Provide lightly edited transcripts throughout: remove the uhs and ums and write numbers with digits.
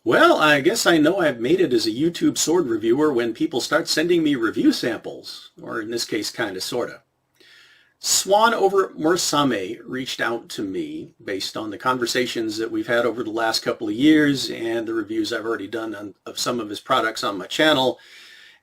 Well, I guess I know I've made it as a YouTube sword reviewer when people start sending me review samples, or in this case, kind of, sort of. Swan over at Murasame reached out to me based on the conversations that we've had over the last couple of years and the reviews I've already done of some of his products on my channel.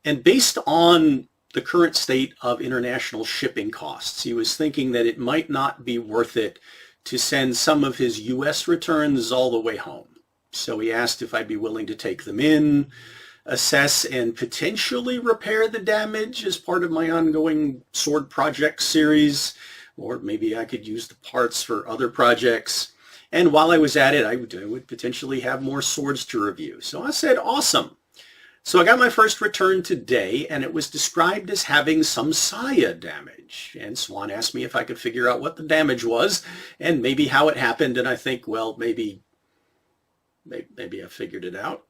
And based on the current state of international shipping costs, he was thinking that it might not be worth it to send some of his US returns all the way home. So he asked if I'd be willing to take them in, assess and potentially repair the damage as part of my ongoing sword project series, or maybe I could use the parts for other projects. And while I was at it, I would potentially have more swords to review. So I said, awesome. So I got my first return today, and it was described as having some saya damage. And Swan asked me if I could figure out what the damage was and maybe how it happened. And I think, well, maybe I figured it out.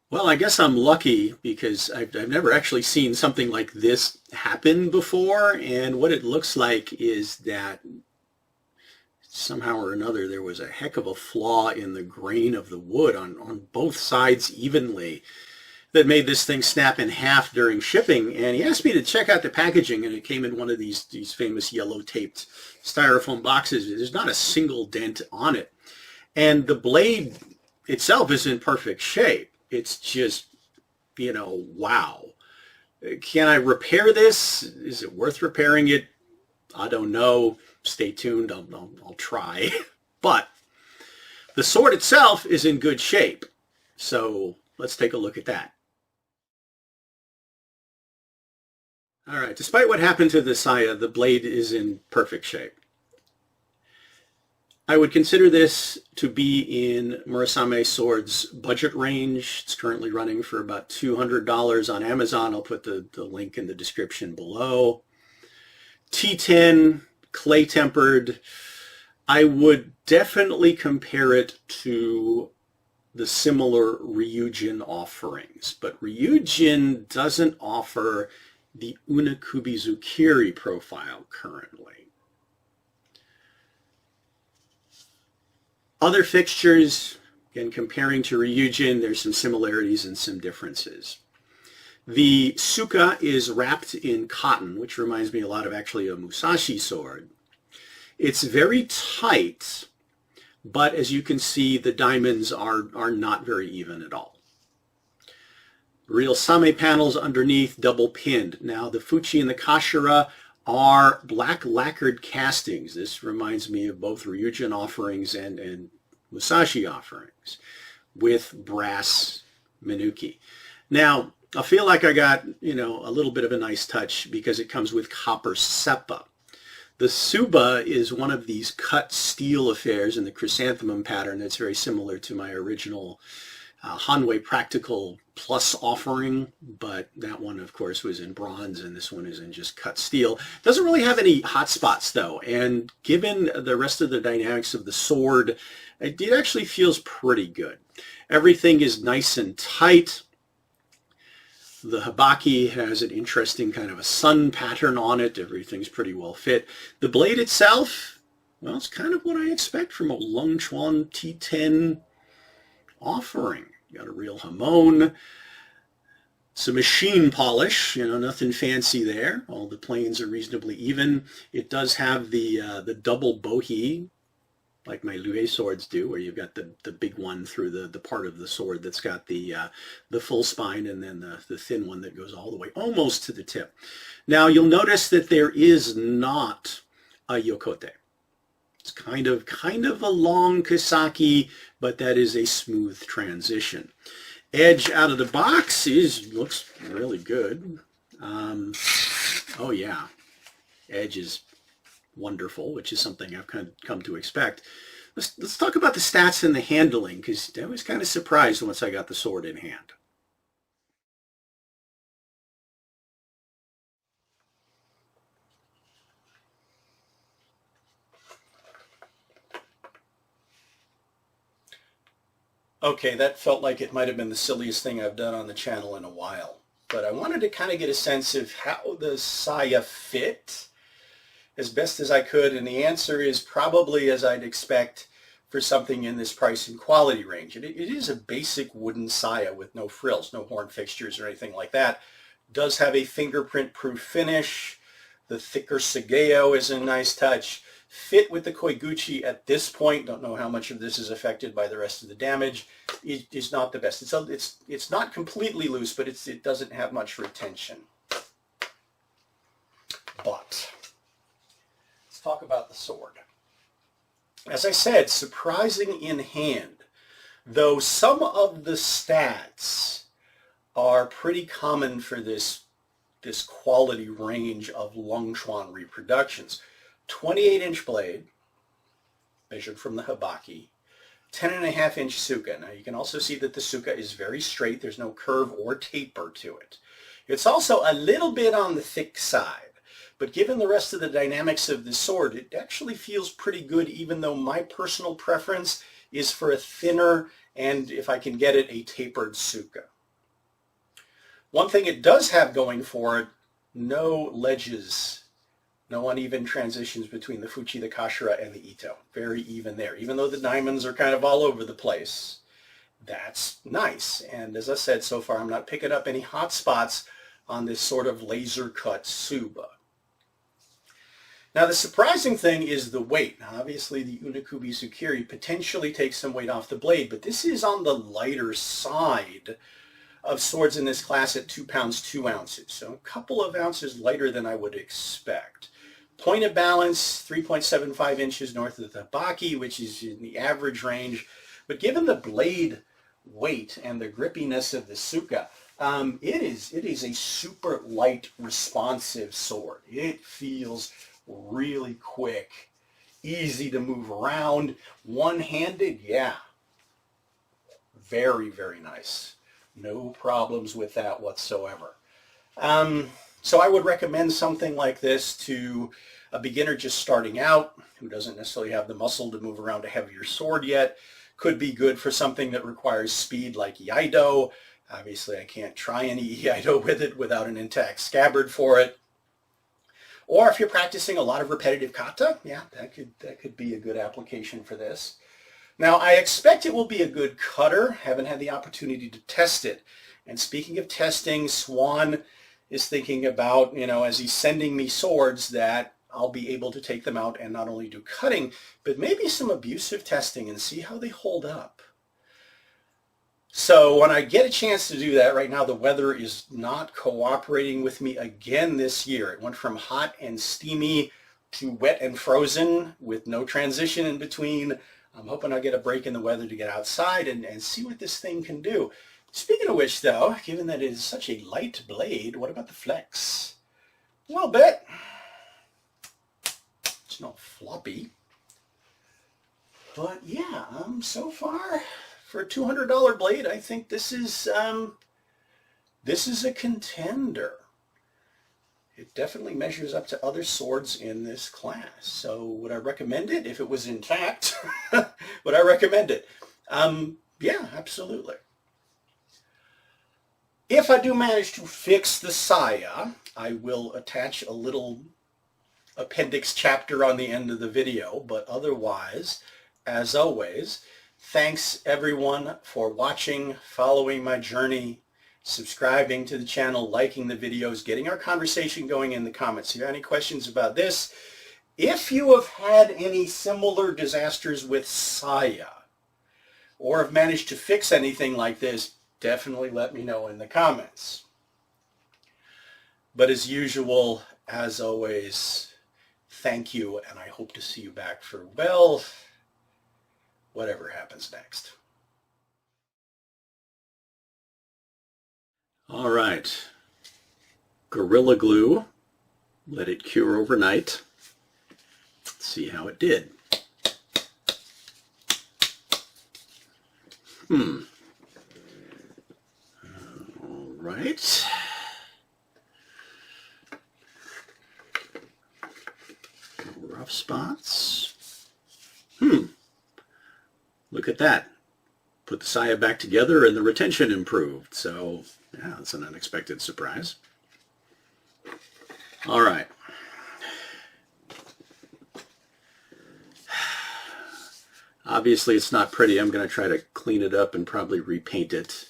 Well, I guess I'm lucky because I've never actually seen something like this happen before. And what it looks like is that somehow or another there was a heck of a flaw in the grain of the wood on both sides evenly that made this thing snap in half during shipping. And he asked me to check out the packaging, and it came in one of these famous yellow taped styrofoam boxes. There's not a single dent on it. And the blade itself is in perfect shape. It's just, wow. Can I repair this? Is it worth repairing it? I don't know. Stay tuned. I'll try. But the sword itself is in good shape. So let's take a look at that. All right, despite what happened to the saya, the blade is in perfect shape. I would consider this to be in Murasame Swords budget range. It's currently running for about $200 on Amazon. I'll put the link in the description below. T10, clay tempered. I would definitely compare it to the similar Ryujin offerings, but Ryujin doesn't offer the Unokubi Zukiri profile currently. Other fixtures, again, comparing to Ryujin, there's some similarities and some differences. The suka is wrapped in cotton, which reminds me a lot of actually a Musashi sword. It's very tight, but as you can see, the diamonds are not very even at all. Real same panels underneath, double pinned. Now the fuchi and the kashira are black lacquered castings. This reminds me of both Ryujin offerings and Musashi offerings with brass minuki. Now, I feel like I got, a little bit of a nice touch because it comes with copper seppa. The Suba is one of these cut steel affairs in the chrysanthemum pattern that's very similar to my original Hanwei Practical Plus offering, but that one, of course, was in bronze, and this one is in just cut steel. Doesn't really have any hot spots, though, and given the rest of the dynamics of the sword, it actually feels pretty good. Everything is nice and tight. The habaki has an interesting kind of a sun pattern on it. Everything's pretty well fit. The blade itself, well, it's kind of what I expect from a Longchuan T10 offering. You got a real hamon, some machine polish, nothing fancy there. All the planes are reasonably even. It does have the double bohi, like my Lue swords do, where you've got the big one through the part of the sword that's got the full spine, and then the thin one that goes all the way almost to the tip. Now you'll notice that there is not a yokote. It's kind of a long kasaki, but that is a smooth transition. Edge out of the box looks really good. Oh yeah, edge is wonderful, which is something I've kind of come to expect. Let's talk about the stats and the handling, because I was kind of surprised once I got the sword in hand. Okay, that felt like it might have been the silliest thing I've done on the channel in a while. But I wanted to kind of get a sense of how the saya fit as best as I could, and the answer is probably as I'd expect for something in this price and quality range. It is a basic wooden saya with no frills, no horn fixtures or anything like that. It does have a fingerprint-proof finish. The thicker Sageo is a nice touch. Fit with the Koiguchi at this point, don't know how much of this is affected by the rest of the damage, is not the best. It's not completely loose, but it doesn't have much retention. But let's talk about the sword. As I said, surprising in hand, though some of the stats are pretty common for this quality range of Longchuan reproductions. 28-inch blade, measured from the Hibaki, 10.5-inch suka. Now you can also see that the suka is very straight. There's no curve or taper to it. It's also a little bit on the thick side, but given the rest of the dynamics of the sword, it actually feels pretty good, even though my personal preference is for a thinner and, if I can get it, a tapered suka. One thing it does have going for it, no ledges, no uneven transitions between the Fuchi, the Kashira, and the Ito. Very even there. Even though the diamonds are kind of all over the place, that's nice. And as I said, so far I'm not picking up any hot spots on this sort of laser cut Tsuba. Now the surprising thing is the weight. Now obviously the Unokubi Zukiri potentially takes some weight off the blade, but this is on the lighter side of swords in this class at 2 pounds 2 ounces. So a couple of ounces lighter than I would expect. Point of balance, 3.75 inches north of the Hibaki, which is in the average range. But given the blade weight and the grippiness of the suka, it is a super light, responsive sword. It feels really quick, easy to move around. One-handed, yeah. Very, very nice. No problems with that whatsoever. So I would recommend something like this to a beginner just starting out who doesn't necessarily have the muscle to move around a heavier sword yet. Could be good for something that requires speed like Iaido. Obviously I can't try any Iaido with it without an intact scabbard for it. Or if you're practicing a lot of repetitive kata, yeah, that could be a good application for this. Now I expect it will be a good cutter. Haven't had the opportunity to test it. And speaking of testing, Swan is thinking about, as he's sending me swords, that I'll be able to take them out and not only do cutting, but maybe some abusive testing and see how they hold up. So when I get a chance to do that, right now the weather is not cooperating with me again this year. It went from hot and steamy to wet and frozen with no transition in between. I'm hoping I'll get a break in the weather to get outside and see what this thing can do. Speaking of which, though, given that it is such a light blade, what about the flex? A little bit. It's not floppy. But yeah, so far, for a $200 blade, I think this is a contender. It definitely measures up to other swords in this class. So would I recommend it? If it was intact, would I recommend it? Yeah, absolutely. If I do manage to fix the saya, I will attach a little appendix chapter on the end of the video, but otherwise, as always, thanks everyone for watching, following my journey, subscribing to the channel, liking the videos, getting our conversation going in the comments. If you have any questions about this, if you have had any similar disasters with saya, or have managed to fix anything like this, definitely let me know in the comments. But as usual, as always, thank you, and I hope to see you back for, well, whatever happens next. All right. Gorilla Glue. Let it cure overnight. Let's see how it did. All right. Rough spots. Look at that. Put the saya back together and the retention improved. So, yeah, that's an unexpected surprise. All right. Obviously it's not pretty. I'm going to try to clean it up and probably repaint it.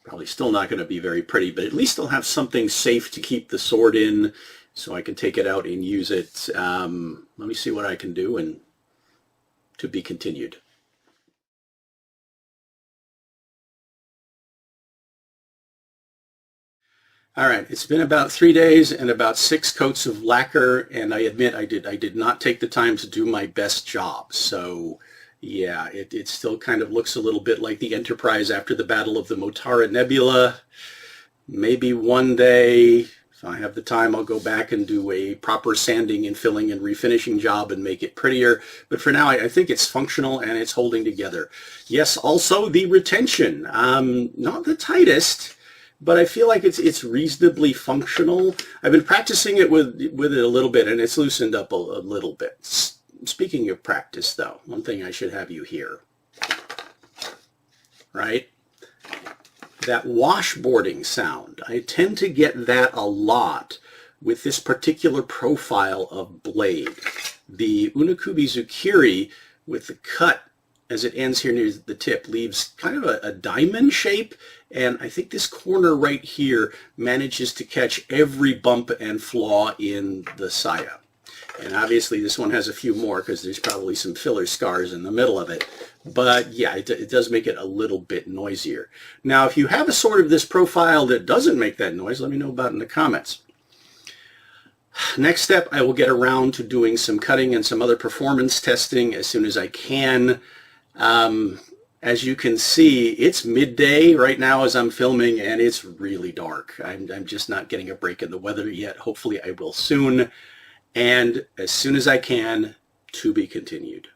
Probably still not going to be very pretty, but at least I'll have something safe to keep the sword in so I can take it out and use it. Let me see what I can do, and to be continued. All right, it's been about 3 days and about 6 coats of lacquer, and I admit I did not take the time to do my best job. So yeah, it still kind of looks a little bit like the Enterprise after the Battle of the Motara Nebula. Maybe one day, if I have the time, I'll go back and do a proper sanding and filling and refinishing job and make it prettier. But for now, I think it's functional and it's holding together. Yes, also the retention. Not the tightest, but I feel like it's reasonably functional. I've been practicing it with it a little bit, and it's loosened up a little bit. Speaking of practice, though, one thing I should have you hear, right? That washboarding sound. I tend to get that a lot with this particular profile of blade. The Unokubi Zukiri, with the cut as it ends here near the tip, leaves kind of a diamond shape, and I think this corner right here manages to catch every bump and flaw in the saya. And obviously this one has a few more because there's probably some filler scars in the middle of it. But yeah, it does make it a little bit noisier. Now, if you have a sword of this profile that doesn't make that noise, let me know about it in the comments. Next step, I will get around to doing some cutting and some other performance testing as soon as I can. As you can see, it's midday right now as I'm filming, and it's really dark. I'm just not getting a break in the weather yet. Hopefully I will soon. And as soon as I can, to be continued.